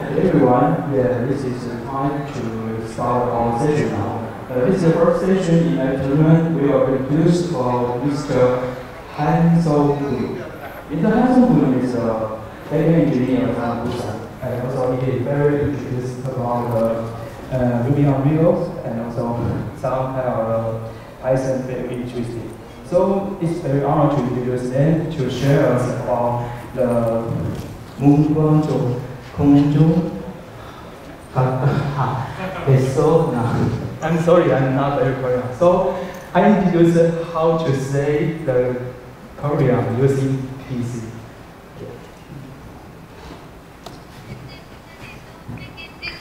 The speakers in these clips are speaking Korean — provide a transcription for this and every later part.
Everyone, yeah, this is the time to start our session now. This is the first session in afternoon. We are introduced for Mr. Han Song-gu. Mr. Han Song-gu is a data engineer from Busan, and also he is very introduced about Ruby on Rails and also some kind of Python very interesting. So it's very honored to introduce them to share us about the movement of Kongju. So I'm sorry, I'm not very Korean. So I introduce how to say the Korean using PC.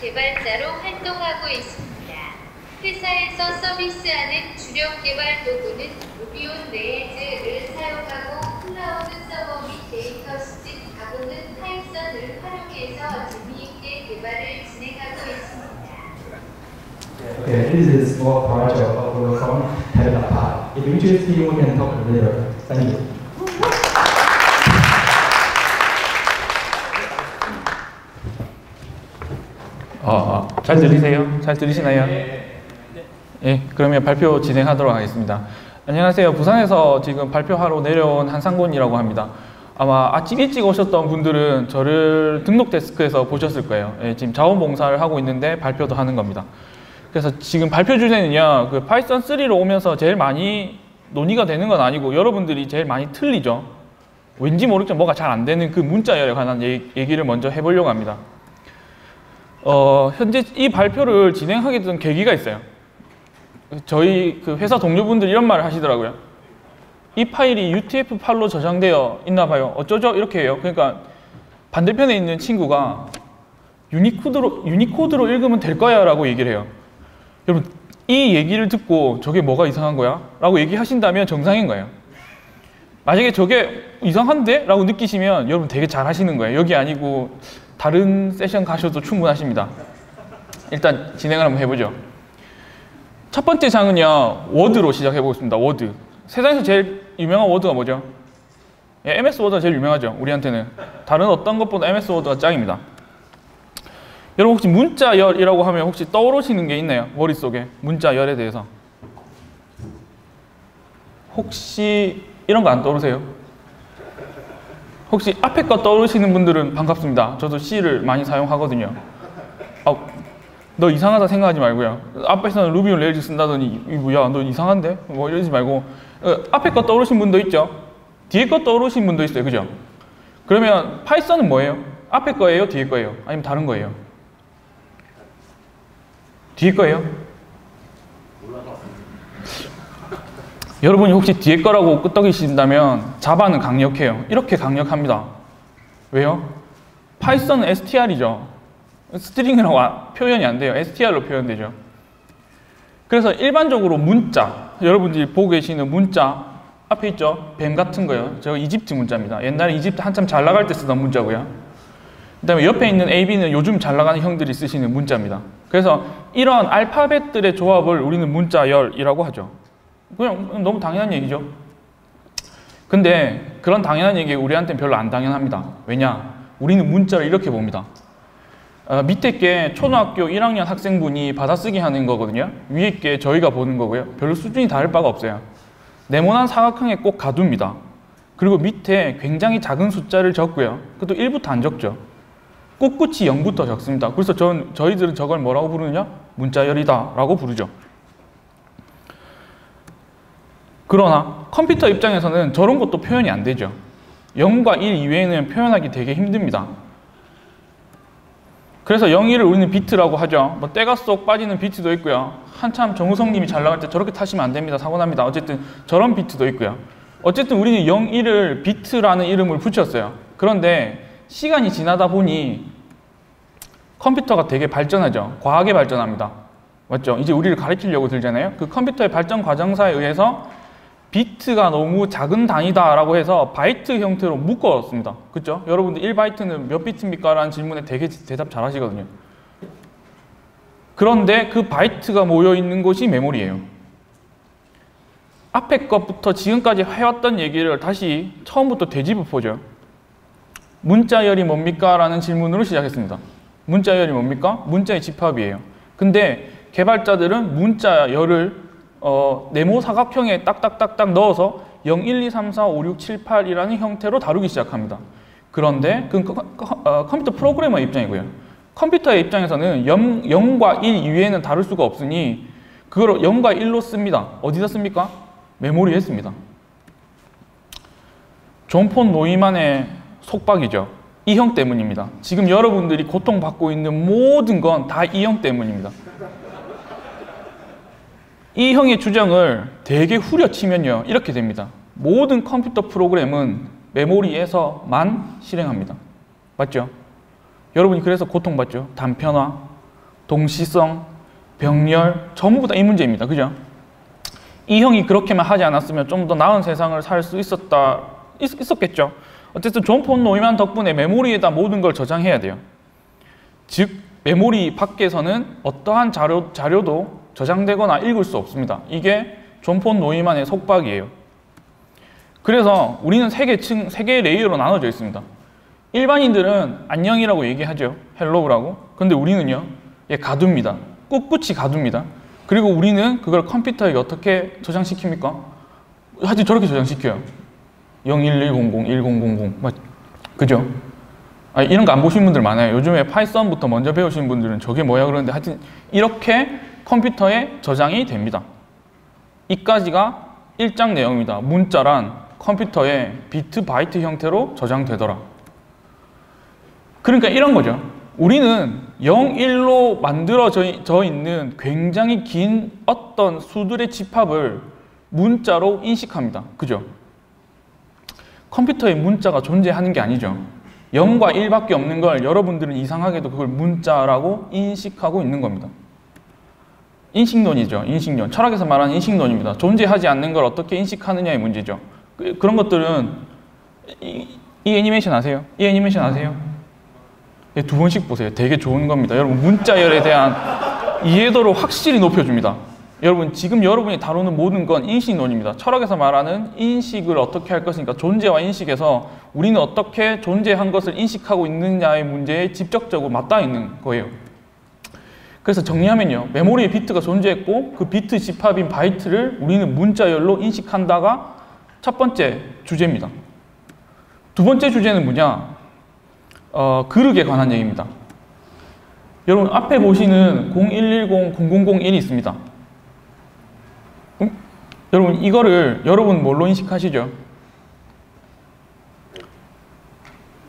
개발자로 활동하고 있습니다. 회사에서 서비스하는 주력 개발 도구는 루비 온 레일즈를 사용하고 클라우드 서버 및 데이터 수집, 가공은 파이썬을 활용해서 재미있게 개발을 진행하고 있습니다. Okay, this is a small project of work on Tabletop. If you choose, we can talk later. Thank you. 잘 들리세요? 잘 들리시나요? 예, 그러면 발표 진행하도록 하겠습니다. 안녕하세요. 부산에서 지금 발표하러 내려온 한상곤이라고 합니다. 아마 아침 일찍 오셨던 분들은 저를 등록 데스크에서 보셨을 거예요. 예, 지금 자원봉사를 하고 있는데 발표도 하는 겁니다. 그래서 지금 발표 주제는요, 그 파이썬 3로 오면서 제일 많이 논의가 되는 건 아니고 여러분들이 제일 많이 틀리죠. 왠지 모르겠지만 뭐가 잘 안 되는 그 문자열에 관한 얘기를 먼저 해보려고 합니다. 현재 이 발표를 진행하게 된 계기가 있어요. 저희 그 회사 동료분들이 이런 말을 하시더라고요. 이 파일이 UTF-8로 저장되어 있나 봐요. 어쩌죠? 이렇게 해요. 그러니까 반대편에 있는 친구가 유니코드로 읽으면 될 거야 라고 얘기를 해요. 여러분, 이 얘기를 듣고 저게 뭐가 이상한 거야? 라고 얘기하신다면 정상인 거예요. 만약에 저게 이상한데? 라고 느끼시면 여러분 되게 잘 하시는 거예요. 여기 아니고 다른 세션 가셔도 충분하십니다. 일단 진행을 한번 해보죠. 첫 번째 장은요, 워드로 시작해 보겠습니다. 워드. 세상에서 제일 유명한 워드가 뭐죠? 예, MS 워드가 제일 유명하죠. 우리한테는. 다른 어떤 것보다 MS 워드가 짱입니다. 여러분 혹시 문자열이라고 하면 혹시 떠오르시는 게 있나요? 머릿속에 문자열에 대해서. 혹시 이런 거 안 떠오르세요? 혹시 앞에 거 떠오르시는 분들은 반갑습니다. 저도 C를 많이 사용하거든요. 너 이상하다 생각하지 말고요. 앞에서는 루비 온 레일즈 쓴다더니 뭐야 너 이상한데? 뭐 이러지 말고 앞에 거 떠오르신 분도 있죠? 뒤에 거 떠오르신 분도 있어요. 그죠? 그러면 파이썬은 뭐예요? 앞에 거예요? 뒤에 거예요? 아니면 다른 거예요? 뒤에 거예요? 여러분이 혹시 뒤에 거라고 끄떡이신다면 자바는 강력해요. 이렇게 강력합니다. 왜요? 파이썬은 str이죠. 스트링이라고 표현이 안 돼요. str로 표현되죠. 그래서 일반적으로 문자, 여러분들이 보고 계시는 문자 앞에 있죠? 뱀 같은 거요. 저 이집트 문자입니다. 옛날에 이집트 한참 잘 나갈 때 쓰던 문자고요. 그 다음에 옆에 있는 AB는 요즘 잘 나가는 형들이 쓰시는 문자입니다. 그래서 이런 알파벳들의 조합을 우리는 문자열이라고 하죠. 그냥 너무 당연한 얘기죠. 근데 그런 당연한 얘기 우리한테는 별로 안 당연합니다. 왜냐? 우리는 문자를 이렇게 봅니다. 밑에 게 초등학교 1학년 학생분이 받아쓰기 하는 거거든요. 위에 게 저희가 보는 거고요. 별로 수준이 다를 바가 없어요. 네모난 사각형에 꼭 가두입니다. 그리고 밑에 굉장히 작은 숫자를 적고요. 그것도 1부터 안 적죠. 꿋꿋이 0부터 적습니다. 그래서 저희들은 저걸 뭐라고 부르느냐? 문자열이다 라고 부르죠. 그러나 컴퓨터 입장에서는 저런 것도 표현이 안 되죠. 0과 1 이외에는 표현하기 되게 힘듭니다. 그래서 0, 1을 우리는 비트라고 하죠. 뭐 때가 쏙 빠지는 비트도 있고요. 한참 정우성님이 잘 나갈 때 저렇게 타시면 안 됩니다. 사고 납니다. 어쨌든 저런 비트도 있고요. 어쨌든 우리는 0, 1을 비트라는 이름을 붙였어요. 그런데 시간이 지나다 보니 컴퓨터가 되게 발전하죠. 과하게 발전합니다. 맞죠? 이제 우리를 가르치려고 들잖아요. 그 컴퓨터의 발전 과정사에 의해서 비트가 너무 작은 단위다라고 해서 바이트 형태로 묶었습니다. 그렇죠? 여러분들 1바이트는 몇 비트입니까? 라는 질문에 되게 대답 잘 하시거든요. 그런데 그 바이트가 모여 있는 곳이 메모리예요. 앞에 것부터 지금까지 해왔던 얘기를 다시 처음부터 되짚어 보죠. 문자열이 뭡니까? 라는 질문으로 시작했습니다. 문자열이 뭡니까? 문자의 집합이에요. 근데 개발자들은 문자열을 네모 사각형에 딱딱딱딱 넣어서 0, 1, 2, 3, 4, 5, 6, 7, 8이라는 형태로 다루기 시작합니다. 그런데 그건 컴퓨터 프로그래머의 입장이고요. 컴퓨터의 입장에서는 0과 1 이외에는 다룰 수가 없으니 그걸 0과 1로 씁니다. 어디다 씁니까? 메모리에 씁니다. 존 폰 노이만의 속박이죠. 이 형 때문입니다. 지금 여러분들이 고통받고 있는 모든 건 다 이 형 때문입니다. 이 형의 주장을 되게 후려치면요, 이렇게 됩니다. 모든 컴퓨터 프로그램은 메모리에서만 실행합니다. 맞죠? 여러분이 그래서 고통받죠? 단편화, 동시성, 병렬, 전부 다 이 문제입니다. 그죠? 이 형이 그렇게만 하지 않았으면 좀 더 나은 세상을 살 수 있었겠죠? 어쨌든 존 폰 노이만 덕분에 메모리에다 모든 걸 저장해야 돼요. 즉, 메모리 밖에서는 어떠한 자료도 저장되거나 읽을 수 없습니다. 이게 존 폰 노이만의 속박이에요. 그래서 우리는 세 개의 레이어로 나눠져 있습니다. 일반인들은 안녕이라고 얘기하죠. 헬로우라고. 근데 우리는요, 가두입니다. 꿋꿋이 가둡니다. 그리고 우리는 그걸 컴퓨터에 어떻게 저장시킵니까? 하여튼 저렇게 저장시켜요. 0110, 1000, 그죠? 이런 거 안 보신 분들 많아요. 요즘에 파이썬부터 먼저 배우신 분들은 저게 뭐야 그러는데 하여튼 이렇게 컴퓨터에 저장이 됩니다. 이까지가 일장 내용입니다. 문자란 컴퓨터에 비트, 바이트 형태로 저장되더라. 그러니까 이런 거죠. 우리는 0, 1로 만들어져 있는 굉장히 긴 어떤 수들의 집합을 문자로 인식합니다. 그죠? 컴퓨터에 문자가 존재하는 게 아니죠. 0과 1밖에 없는 걸 여러분들은 이상하게도 그걸 문자라고 인식하고 있는 겁니다. 인식론이죠. 인식론. 철학에서 말하는 인식론입니다. 존재하지 않는 걸 어떻게 인식하느냐의 문제죠. 그런 것들은 이 애니메이션 아세요? 이 애니메이션 아세요? 두 번씩 보세요. 되게 좋은 겁니다. 여러분 문자열에 대한 이해도를 확실히 높여줍니다. 여러분 지금 여러분이 다루는 모든 건 인식론입니다. 철학에서 말하는 인식을 어떻게 할 것이니까 존재와 인식에서 우리는 어떻게 존재한 것을 인식하고 있느냐의 문제에 직접적으로 맞닿아 있는 거예요. 그래서 정리하면요. 메모리에 비트가 존재했고 그 비트 집합인 바이트를 우리는 문자열로 인식한다가 첫 번째 주제입니다. 두 번째 주제는 뭐냐? 그릇에 관한 얘기입니다. 여러분 앞에 보시는 0110, 0001이 있습니다. 여러분 이거를 여러분 뭘로 인식하시죠?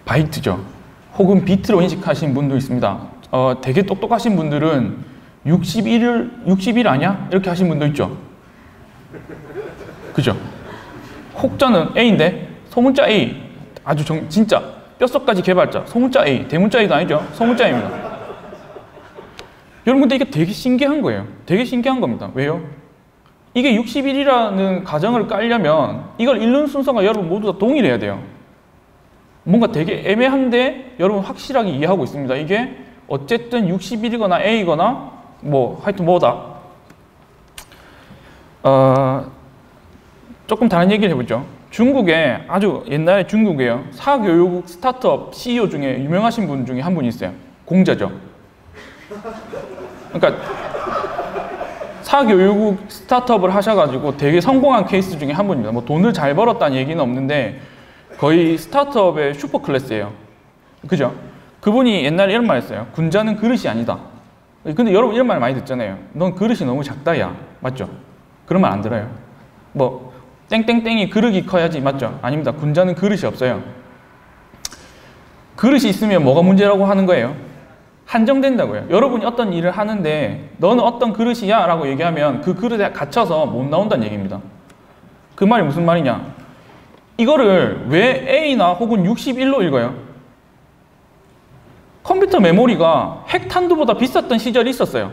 바이트죠. 혹은 비트로 인식하신 분도 있습니다. 되게 똑똑하신 분들은 61 아니야? 이렇게 하신 분도 있죠. 그죠? 혹자는 A인데 소문자 A 아주 진짜 뼛속까지 개발자 소문자 A, 대문자 A도 아니죠. 소문자입니다. 여러분 근데 이게 되게 신기한 거예요. 되게 신기한 겁니다. 왜요? 이게 61이라는 가정을 깔려면 이걸 읽는 순서가 여러분 모두 다 동일해야 돼요. 뭔가 되게 애매한데 여러분 확실하게 이해하고 있습니다. 이게 어쨌든 61이거나 A거나 뭐 하여튼 뭐다. 조금 다른 얘기를 해보죠. 중국에 아주 옛날에 중국에요. 사교육 스타트업 CEO 중에 유명하신 분 중에 한 분이 있어요. 공자죠. 그러니까 사교육 스타트업을 하셔가지고 되게 성공한 케이스 중에 한 분입니다. 뭐 돈을 잘 벌었다는 얘기는 없는데 거의 스타트업의 슈퍼 클래스예요. 그죠? 그분이 옛날에 이런 말 했어요. 군자는 그릇이 아니다. 근데 여러분 이런 말 많이 듣잖아요. 넌 그릇이 너무 작다 야. 맞죠? 그런 말 안 들어요. 뭐 땡땡땡이 그릇이 커야지. 맞죠? 아닙니다. 군자는 그릇이 없어요. 그릇이 있으면 뭐가 문제라고 하는 거예요? 한정된다고요. 여러분이 어떤 일을 하는데 너는 어떤 그릇이야? 라고 얘기하면 그 그릇에 갇혀서 못 나온다는 얘기입니다. 그 말이 무슨 말이냐? 이거를 왜 A나 혹은 61로 읽어요? 컴퓨터 메모리가 핵탄두보다 비쌌던 시절이 있었어요.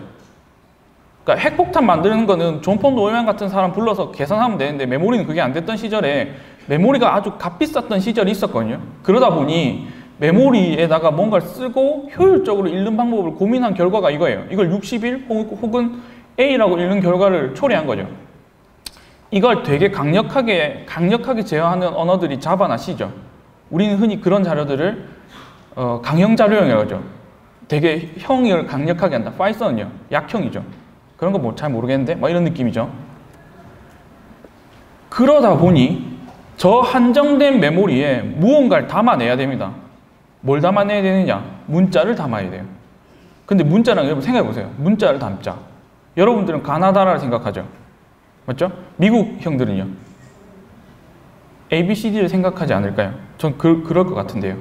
그러니까 핵폭탄 만드는 거는 존 폰 노이만 같은 사람 불러서 계산하면 되는데 메모리는 그게 안 됐던 시절에 메모리가 아주 값비쌌던 시절이 있었거든요. 그러다 보니 메모리에다가 뭔가를 쓰고 효율적으로 읽는 방법을 고민한 결과가 이거예요. 이걸 61 혹은 A라고 읽는 결과를 초래한 거죠. 이걸 되게 강력하게 제어하는 언어들이 자바나 C죠. 우리는 흔히 그런 자료들을 강형 자료형이라고 하죠. 되게 형을 강력하게 한다. 파이썬은요, 약형이죠. 그런 거 뭐 잘 모르겠는데? 막 이런 느낌이죠. 그러다 보니 저 한정된 메모리에 무언가를 담아내야 됩니다. 뭘 담아내야 되느냐? 문자를 담아야 돼요. 근데 문자랑 여러분 생각해 보세요. 문자를 담자. 여러분들은 가나다라를 생각하죠. 맞죠? 미국 형들은요. ABCD를 생각하지 않을까요? 전 그럴 것 같은데요.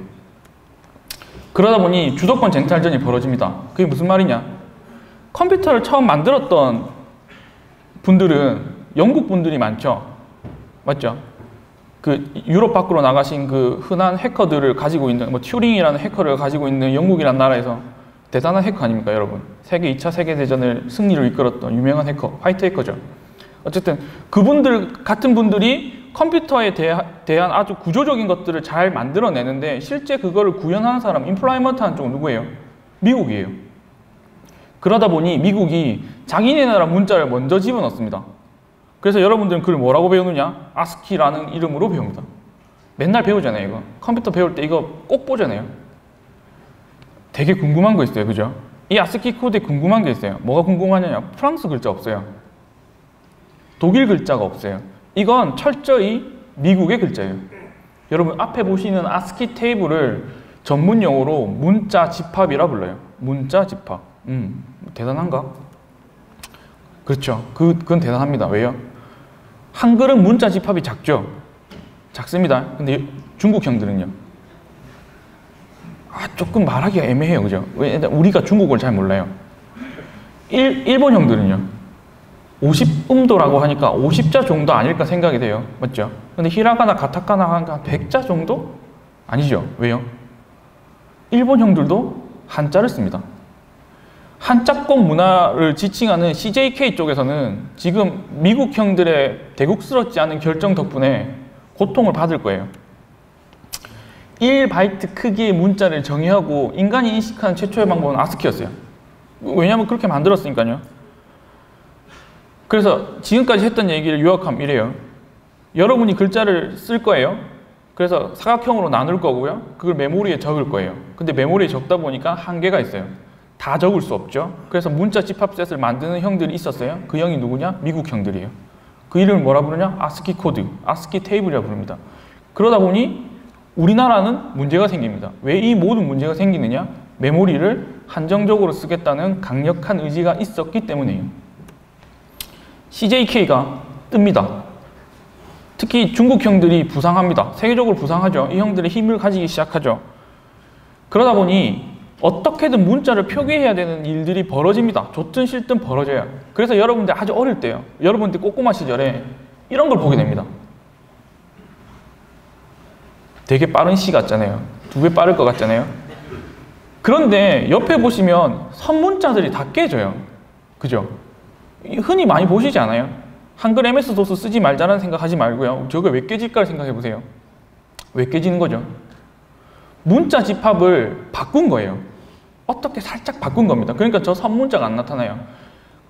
그러다 보니 주도권 쟁탈전이 벌어집니다. 그게 무슨 말이냐? 컴퓨터를 처음 만들었던 분들은 영국 분들이 많죠. 맞죠? 그 유럽 밖으로 나가신 그 흔한 해커들을 가지고 있는, 뭐 튜링이라는 해커를 가지고 있는 영국이라는 나라에서 대단한 해커 아닙니까, 여러분? 세계 2차 세계대전을 승리로 이끌었던 유명한 해커, 화이트 해커죠. 어쨌든 그분들 같은 분들이 컴퓨터에 대한 아주 구조적인 것들을 잘 만들어내는데 실제 그거를 구현하는 사람, 임플라이먼트한 쪽은 누구예요? 미국이에요. 그러다 보니 미국이 자기네 나라 문자를 먼저 집어넣습니다. 그래서 여러분들은 그걸 뭐라고 배우느냐? 아스키라는 이름으로 배웁니다. 맨날 배우잖아요, 이거. 컴퓨터 배울 때 이거 꼭 보잖아요. 되게 궁금한 거 있어요, 그죠? 이 아스키 코드에 궁금한 게 있어요. 뭐가 궁금하냐? 프랑스 글자 없어요. 독일 글자가 없어요. 이건 철저히 미국의 글자예요. 여러분 앞에 보시는 아스키 테이블을 전문 용어로 문자 집합이라 불러요. 문자 집합. 대단한가? 그렇죠. 그건 대단합니다. 왜요? 한글은 문자 집합이 작죠. 작습니다. 근데 중국 형들은요. 조금 말하기가 애매해요. 그죠? 왜냐면 우리가 중국어를 잘 몰라요. 일본 형들은요. 50음도라고 하니까 50자 정도 아닐까 생각이 돼요. 맞죠? 근데 히라가나, 가타카나 한 100자 정도? 아니죠. 왜요? 일본 형들도 한자를 씁니다. 한자권 문화를 지칭하는 CJK 쪽에서는 지금 미국 형들의 대국스럽지 않은 결정 덕분에 고통을 받을 거예요. 1바이트 크기의 문자를 정의하고 인간이 인식하는 최초의 방법은 아스키였어요. 왜냐하면 그렇게 만들었으니까요. 그래서 지금까지 했던 얘기를 요약하면 이래요. 여러분이 글자를 쓸 거예요. 그래서 사각형으로 나눌 거고요. 그걸 메모리에 적을 거예요. 근데 메모리에 적다 보니까 한계가 있어요. 다 적을 수 없죠. 그래서 문자 집합셋을 만드는 형들이 있었어요. 그 형이 누구냐? 미국 형들이에요. 그 이름을 뭐라 부르냐? 아스키 코드, 아스키 테이블이라 부릅니다. 그러다 보니 우리나라는 문제가 생깁니다. 왜 이 모든 문제가 생기느냐? 메모리를 한정적으로 쓰겠다는 강력한 의지가 있었기 때문이에요. CJK가 뜹니다. 특히 중국 형들이 부상합니다. 세계적으로 부상하죠. 이 형들의 힘을 가지기 시작하죠. 그러다 보니 어떻게든 문자를 표기해야 되는 일들이 벌어집니다. 좋든 싫든 벌어져요. 그래서 여러분들 아주 어릴 때요. 여러분들 꼬꼬마 시절에 이런 걸 보게 됩니다. 되게 빠른 시 같잖아요. 2배 빠를 것 같잖아요. 그런데 옆에 보시면 선문자들이 다 깨져요. 그죠? 흔히 많이 보시지 않아요? 한글 MS-DOS 쓰지 말자라는 생각하지 말고요. 저게 왜 깨질까를 생각해 보세요. 왜 깨지는 거죠? 문자 집합을 바꾼 거예요. 어떻게 살짝 바꾼 겁니다. 그러니까 저 선문자가 안 나타나요.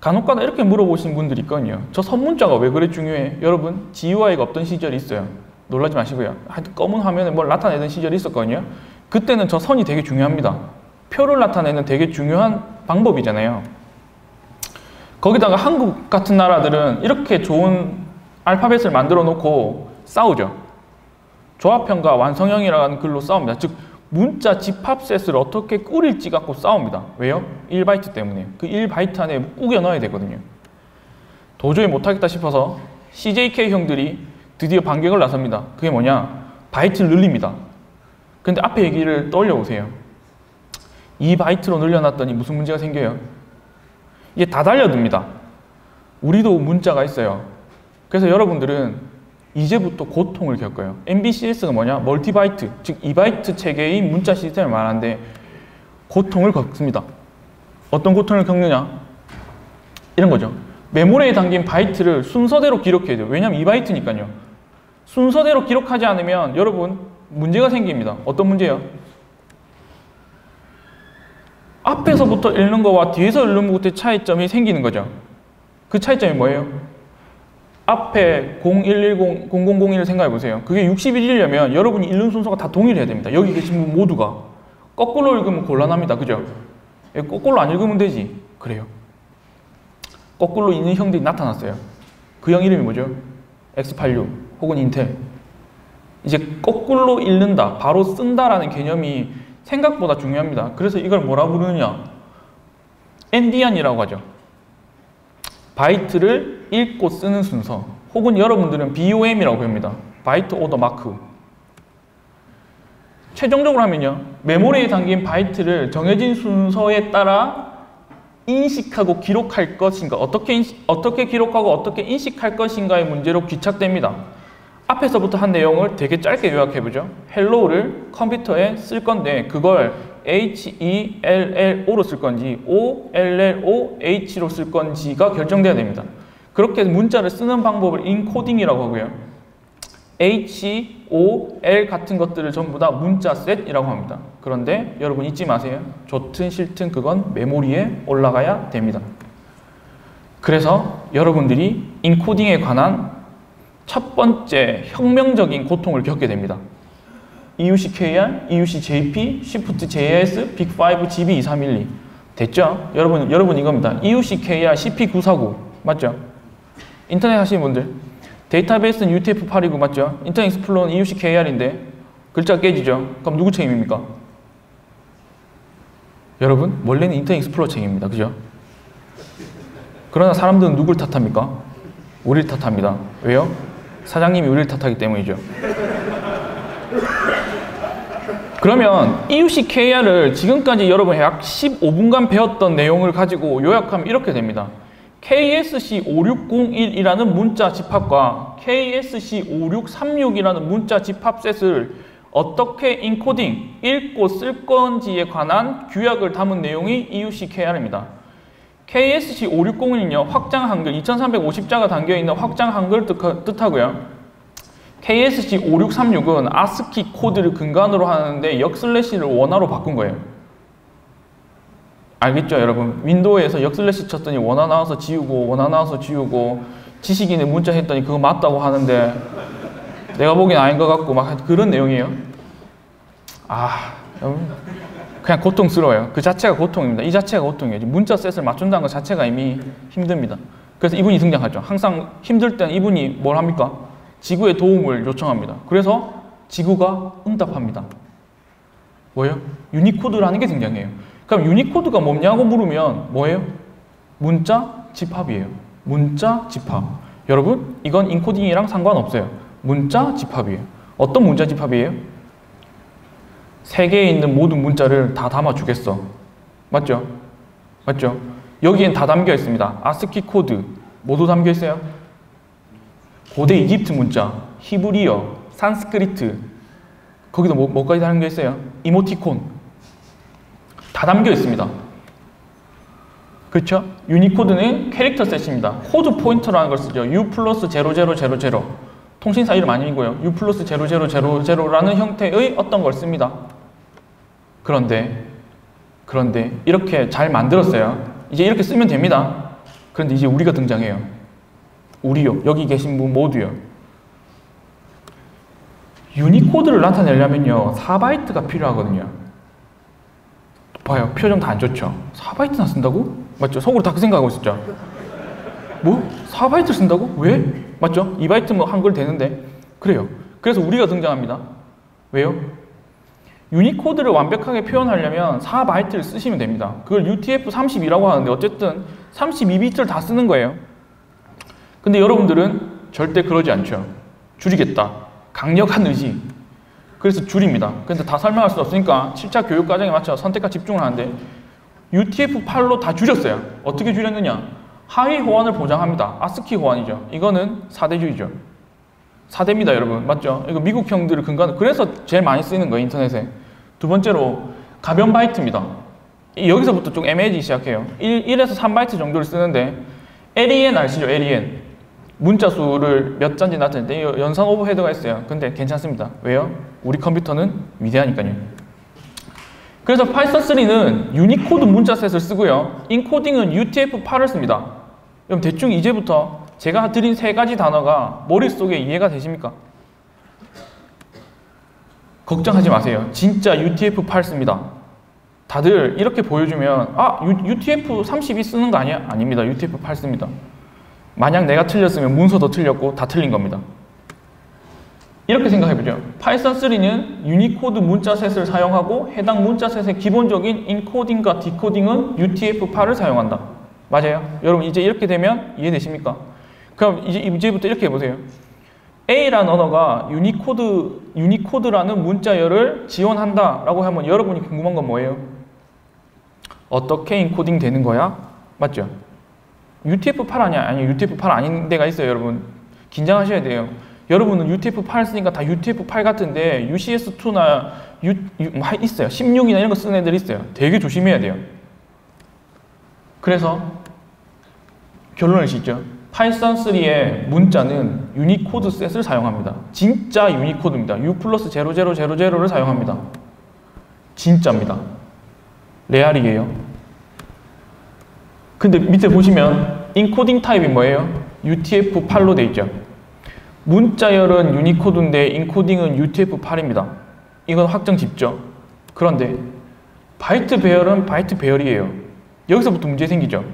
간혹가다 이렇게 물어보시는 분들이 있거든요. 저 선문자가 왜 그래 중요해? 여러분 GUI가 없던 시절이 있어요. 놀라지 마시고요. 하여튼 검은 화면에 뭘 나타내던 시절이 있었거든요. 그때는 저 선이 되게 중요합니다. 표를 나타내는 되게 중요한 방법이잖아요. 거기다가 한국 같은 나라들은 이렇게 좋은 알파벳을 만들어 놓고 싸우죠. 조합형과 완성형이라는 글로 싸웁니다. 즉 문자 집합셋을 어떻게 꾸릴지 갖고 싸웁니다. 왜요? 1바이트 때문에. 그 1바이트 안에 우겨 넣어야 되거든요. 도저히 못하겠다 싶어서 CJK 형들이 드디어 반격을 나섭니다. 그게 뭐냐? 바이트를 늘립니다. 근데 앞에 얘기를 떠올려 보세요. 2바이트로 늘려놨더니 무슨 문제가 생겨요? 이게 다 달려듭니다. 우리도 문자가 있어요. 그래서 여러분들은 이제부터 고통을 겪어요. MBCS가 뭐냐? 멀티바이트, 즉 2바이트 체계의 문자 시스템을 말하는데 고통을 겪습니다. 어떤 고통을 겪느냐? 이런 거죠. 메모리에 담긴 바이트를 순서대로 기록해야 돼요. 왜냐하면 2바이트니까요. 순서대로 기록하지 않으면 여러분 문제가 생깁니다. 어떤 문제요? 앞에서부터 읽는 거와 뒤에서 읽는 것의 차이점이 생기는 거죠. 그 차이점이 뭐예요? 앞에 0110, 0001을 생각해 보세요. 그게 61이려면 여러분이 읽는 순서가 다 동일해야 됩니다. 여기 계신 분 모두가. 거꾸로 읽으면 곤란합니다. 그죠? 거꾸로 안 읽으면 되지. 그래요. 거꾸로 있는 형들이 나타났어요. 그 형 이름이 뭐죠? X86 혹은 인텔. 이제 거꾸로 읽는다, 바로 쓴다라는 개념이 생각보다 중요합니다. 그래서 이걸 뭐라 부르느냐? 엔디안이라고 하죠. 바이트를 읽고 쓰는 순서, 혹은 여러분들은 BOM이라고 부릅니다. 바이트 오더 마크. 최종적으로 하면요, 메모리에 담긴 바이트를 정해진 순서에 따라 인식하고 기록할 것인가, 어떻게 기록하고 어떻게 인식할 것인가의 문제로 귀착됩니다. 앞에서부터 한 내용을 되게 짧게 요약해보죠. hello를 컴퓨터에 쓸 건데 그걸 HELLO로 쓸 건지 OLLOH로 쓸 건지가 결정돼야 됩니다. 그렇게 문자를 쓰는 방법을 인코딩이라고 하고요. H, O, L 같은 것들을 전부 다 문자 셋이라고 합니다. 그런데 여러분 잊지 마세요. 좋든 싫든 그건 메모리에 올라가야 됩니다. 그래서 여러분들이 인코딩에 관한 첫 번째 혁명적인 고통을 겪게 됩니다. EUC-KR, EUC-JP, Shift-JS, Big5, GB2312 됐죠? 여러분 이겁니다. EUC-KR, CP949 맞죠? 인터넷 하시는 분들 데이터베이스는 UTF-8이고 맞죠? 인터넷 익스플로러는 EUC-KR인데 글자가 깨지죠? 그럼 누구 책임입니까? 여러분 원래는 인터넷 익스플로러 책임입니다. 그죠? 그러나 사람들은 누굴 탓합니까? 우리를 탓합니다. 왜요? 사장님이 우리를 탓하기 때문이죠. 그러면 EUC-KR을 지금까지 여러분 약 15분간 배웠던 내용을 가지고 요약하면 이렇게 됩니다. KSC5601이라는 문자 집합과 KSC5636이라는 문자 집합 셋을 어떻게 인코딩, 읽고 쓸 건지에 관한 규약을 담은 내용이 EUC-KR입니다. KSC5601은요, 확장 한글, 2350자가 담겨있는 확장 한글 뜻하고요. KSC5636은 ASCII 코드를 근간으로 하는데 역슬래시를 원화로 바꾼 거예요. 알겠죠, 여러분? 윈도우에서 역슬래시 쳤더니 원화 나와서 지우고, 원화 나와서 지우고, 지식인에 문자 했더니 그거 맞다고 하는데 내가 보기엔 아닌 것 같고 막 그런 내용이에요. 그냥 고통스러워요. 그 자체가 고통입니다. 이 자체가 고통이에요. 문자 셋을 맞춘다는 것 자체가 이미 힘듭니다. 그래서 이분이 등장하죠. 항상 힘들 때는 이분이 뭘 합니까? 지구의 도움을 요청합니다. 그래서 지구가 응답합니다. 뭐예요? 유니코드라는 게 등장해요. 그럼 유니코드가 뭐냐고 물으면 뭐예요? 문자 집합이에요. 문자 집합. 여러분, 이건 인코딩이랑 상관없어요. 문자 집합이에요. 어떤 문자 집합이에요? 세계에 있는 모든 문자를 다 담아주겠어. 맞죠? 맞죠? 여기엔 다 담겨 있습니다. 아스키 코드 모두 담겨 있어요. 고대 이집트 문자, 히브리어, 산스크리트, 거기도 뭐까지 담겨 있어요? 이모티콘 다 담겨 있습니다. 그렇죠? 유니코드는 캐릭터 셋입니다. 코드 포인터라는 걸 쓰죠. U 플러스 0000 통신사 이름 아니고요. U 플러스 0000라는 형태의 어떤 걸 씁니다. 그런데 이렇게 잘 만들었어요. 이제 이렇게 쓰면 됩니다. 그런데 이제 우리가 등장해요. 우리요. 여기 계신 분 모두요. 유니코드를 나타내려면요 4바이트가 필요하거든요. 봐요. 표정 다 안 좋죠? 4바이트나 쓴다고? 맞죠? 속으로 다 그 생각하고 있었죠? 뭐? 4바이트 쓴다고? 왜? 맞죠? 2바이트 뭐 한글 되는데. 그래요. 그래서 우리가 등장합니다. 왜요? 유니코드를 완벽하게 표현하려면 4바이트를 쓰시면 됩니다. 그걸 UTF-32라고 하는데 어쨌든 32비트를 다 쓰는 거예요. 근데 여러분들은 절대 그러지 않죠. 줄이겠다. 강력한 의지. 그래서 줄입니다. 근데 다 설명할 수 없으니까 7차 교육 과정에 맞춰 선택과 집중을 하는데 UTF-8로 다 줄였어요. 어떻게 줄였느냐? 하위 호환을 보장합니다. 아스키 호환이죠. 이거는 4대주의죠. 4대입니다, 여러분. 맞죠? 이거 미국 형들을 근간으로. 그래서 제일 많이 쓰이는 거예요, 인터넷에. 두 번째로 가변 바이트입니다. 여기서부터 좀 애매해지기 시작해요. 1에서 3바이트 정도를 쓰는데 LEN 아시죠? LEN. 문자 수를 몇 잔지 나타낼 때 연산 오버헤드가 있어요. 근데 괜찮습니다. 왜요? 우리 컴퓨터는 위대하니까요. 그래서 파이썬3는 유니코드 문자 셋을 쓰고요. 인코딩은 UTF-8을 씁니다. 그럼 대충 이제부터 제가 드린 세 가지 단어가 머릿속에 이해가 되십니까? 걱정하지 마세요. 진짜 UTF-8 씁니다. 다들 이렇게 보여주면 아 UTF-32 쓰는 거 아니야? 아닙니다. UTF-8 씁니다. 만약 내가 틀렸으면 문서도 틀렸고 다 틀린 겁니다. 이렇게 생각해보죠. 파이썬 3는 유니코드 문자셋을 사용하고 해당 문자셋의 기본적인 인코딩과 디코딩은 UTF-8을 사용한다. 맞아요? 여러분 이제 이렇게 되면 이해되십니까? 그럼 이제부터 이렇게 해보세요. A라는 언어가 유니코드라는 문자열을 지원한다 라고 하면 여러분이 궁금한 건 뭐예요? 어떻게 인코딩 되는 거야? 맞죠? UTF-8 아니야? 아니 UTF-8 아닌 데가 있어요. 여러분 긴장하셔야 돼요. 여러분은 UTF-8 쓰니까 다 UTF-8 같은데 UCS2나 있어요. 16이나 이런 거 쓰는 애들 있어요. 되게 조심해야 돼요. 그래서 결론을 짓죠. 파이썬 3의 문자는 유니코드 셋을 사용합니다. 진짜 유니코드입니다. U+0000를 사용합니다. 진짜입니다. 레알이에요. 근데 밑에 보시면 인코딩 타입이 뭐예요? UTF-8로 돼 있죠. 문자열은 유니코드인데 인코딩은 UTF-8입니다. 이건 확정 짓죠. 그런데 바이트 배열은 바이트 배열이에요. 여기서부터 문제 생기죠.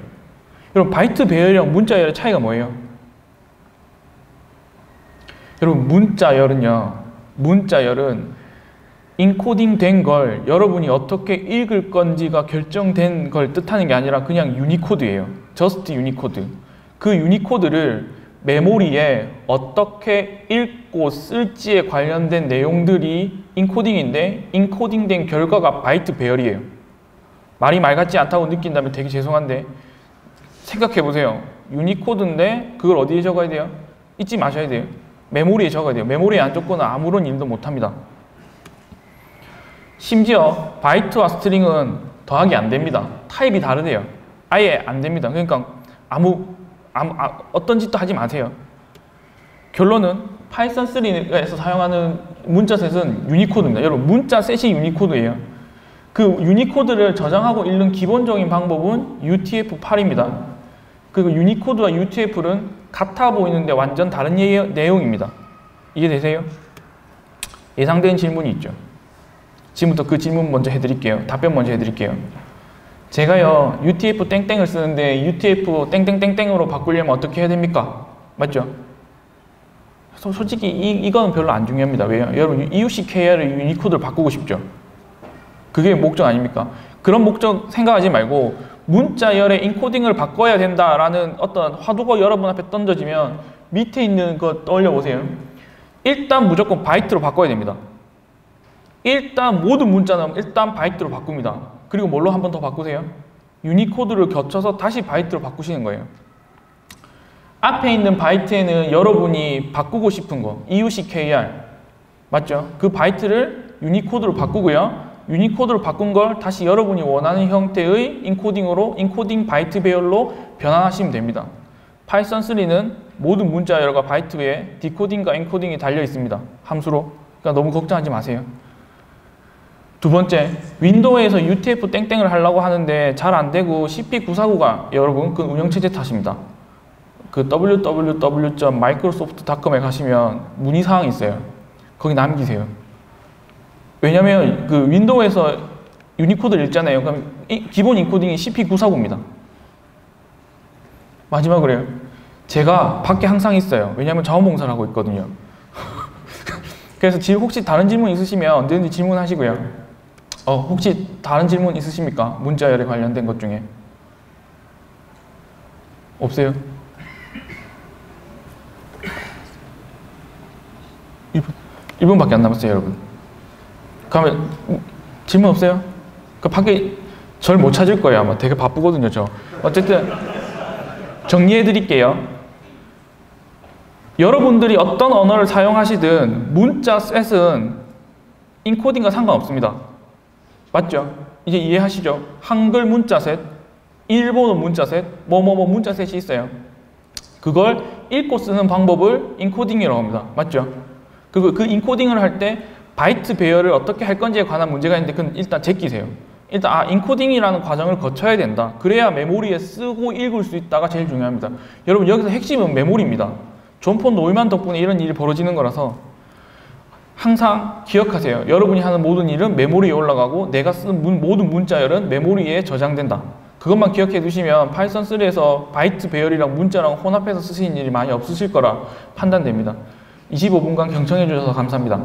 여러분 바이트 배열이랑 문자열의 차이가 뭐예요? 여러분 문자열은 인코딩 된 걸 여러분이 어떻게 읽을 건지가 결정된 걸 뜻하는 게 아니라 그냥 유니코드예요. 저스트 유니코드. 그 유니코드를 메모리에 어떻게 읽고 쓸지에 관련된 내용들이 인코딩인데 인코딩된 결과가 바이트 배열이에요. 말이 말 같지 않다고 느낀다면 되게 죄송한데 생각해보세요. 유니코드인데 그걸 어디에 적어야 돼요? 잊지 마셔야 돼요. 메모리에 적어야 돼요. 메모리에 안 적고는 아무런 일도 못합니다. 심지어 바이트와 스트링은 더하기 안 됩니다. 타입이 다르대요. 아예 안 됩니다. 그러니까 어떤 짓도 하지 마세요. 결론은 파이썬 3에서 사용하는 문자셋은 유니코드입니다. 여러분 문자셋이 유니코드예요. 그 유니코드를 저장하고 읽는 기본적인 방법은 UTF-8입니다. 그리고 유니코드와 UTF는 같아 보이는데 완전 다른 내용입니다. 이해되세요? 예상된 질문이 있죠. 지금부터 그 질문 먼저 해드릴게요. 답변 먼저 해드릴게요. 제가요 UTF 땡땡을 쓰는데 UTF 땡땡땡땡으로 바꾸려면 어떻게 해야 됩니까? 맞죠? 솔직히 이거는 별로 안 중요합니다. 왜요? 여러분 EUCKR을 유니코드를 바꾸고 싶죠? 그게 목적 아닙니까? 그런 목적 생각하지 말고 문자열의 인코딩을 바꿔야 된다라는 어떤 화두가 여러분 앞에 던져지면 밑에 있는 거 떠올려 보세요. 일단 무조건 바이트로 바꿔야 됩니다. 일단 모든 문자는 일단 바이트로 바꿉니다. 그리고 뭘로 한 번 더 바꾸세요? 유니코드를 겹쳐서 다시 바이트로 바꾸시는 거예요. 앞에 있는 바이트에는 여러분이 바꾸고 싶은 거 EUCKR 맞죠? 그 바이트를 유니코드로 바꾸고요. 유니코드로 바꾼 걸 다시 여러분이 원하는 형태의 인코딩으로 인코딩 바이트 배열로 변환하시면 됩니다. 파이썬 3는 모든 문자열과 바이트 외에 디코딩과 인코딩이 달려 있습니다. 함수로. 그러니까 너무 걱정하지 마세요. 두 번째, 윈도우에서 UTF 땡땡을 하려고 하는데 잘 안 되고 CP949가 여러분 그 운영체제 탓입니다. 그 www.microsoft.com에 가시면 문의사항이 있어요. 거기 남기세요. 왜냐면 그 윈도우에서 유니코드를 읽잖아요. 그럼 기본 인코딩이 CP949입니다. 마지막으로요. 제가 밖에 항상 있어요. 왜냐면 자원봉사를 하고 있거든요. 그래서 혹시 다른 질문 있으시면 언제든지 질문하시고요. 혹시 다른 질문 있으십니까? 문자열에 관련된 것 중에. 없어요? 1분밖에 안 남았어요, 여러분. 그러면 질문 없어요? 그 밖에 절 못 찾을 거예요, 아마. 되게 바쁘거든요, 저. 어쨌든 정리해 드릴게요. 여러분들이 어떤 언어를 사용하시든 문자 셋은 인코딩과 상관없습니다. 맞죠? 이제 이해하시죠? 한글 문자셋, 일본어 문자셋, 뭐뭐뭐 문자셋이 있어요. 그걸 읽고 쓰는 방법을 인코딩이라고 합니다. 맞죠? 그 인코딩을 할 때 바이트 배열을 어떻게 할 건지에 관한 문제가 있는데 그건 일단 제끼세요. 일단 인코딩이라는 과정을 거쳐야 된다. 그래야 메모리에 쓰고 읽을 수 있다가 제일 중요합니다. 여러분 여기서 핵심은 메모리입니다. 존 폰 노이만 덕분에 이런 일이 벌어지는 거라서 항상 기억하세요. 여러분이 하는 모든 일은 메모리에 올라가고 내가 쓰는 모든 문자열은 메모리에 저장된다. 그것만 기억해 두시면 파이썬 3에서 바이트 배열이랑 문자랑 혼합해서 쓰시는 일이 많이 없으실 거라 판단됩니다. 25분간 경청해 주셔서 감사합니다.